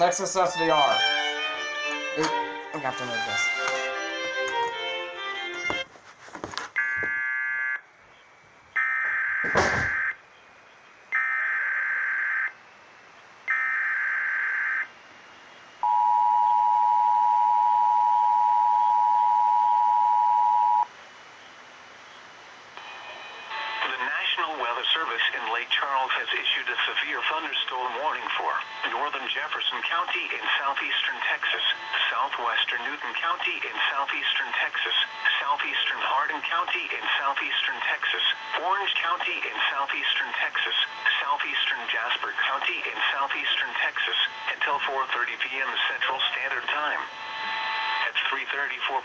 Texas SVR. Oop, I'm gonna have to move this. Weather Service in Lake Charles has issued a severe thunderstorm warning for northern Jefferson County in southeastern Texas, southwestern Newton County in southeastern Texas, southeastern Hardin County in southeastern Texas, Orange County in southeastern Texas, southeastern Jasper County in southeastern Texas, until 4:30 p.m. Central Standard Time. At 3:34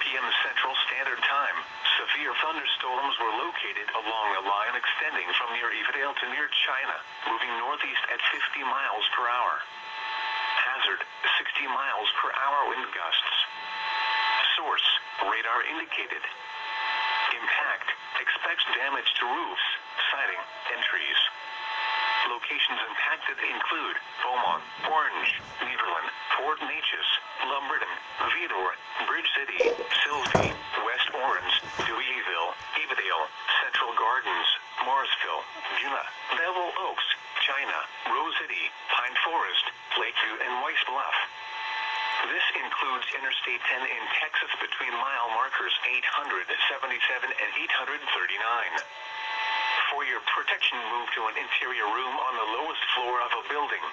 p.m. Central Standard Time, severe thunderstorms were located along a line extending from near Evadale to near China, moving northeast at 50 miles per hour. Hazard, 60 miles per hour wind gusts. Source, radar indicated. Impact, expects damage to roofs, siding, and trees. Locations impacted include Beaumont, Orange, Neverland, Fort Neches, Lumberton, Vidor, Bridge City, Sylvie, West Orange, Deweyville, Evadale, Central Gardens, Morrisville, Beulah, Bevel Oaks, China, Rose City, Pine Forest, Lakeview, and Weiss Bluff. This includes Interstate 10 in Texas between mile markers 877 and 839. For your protection, move to an interior room on the lowest floor of a building.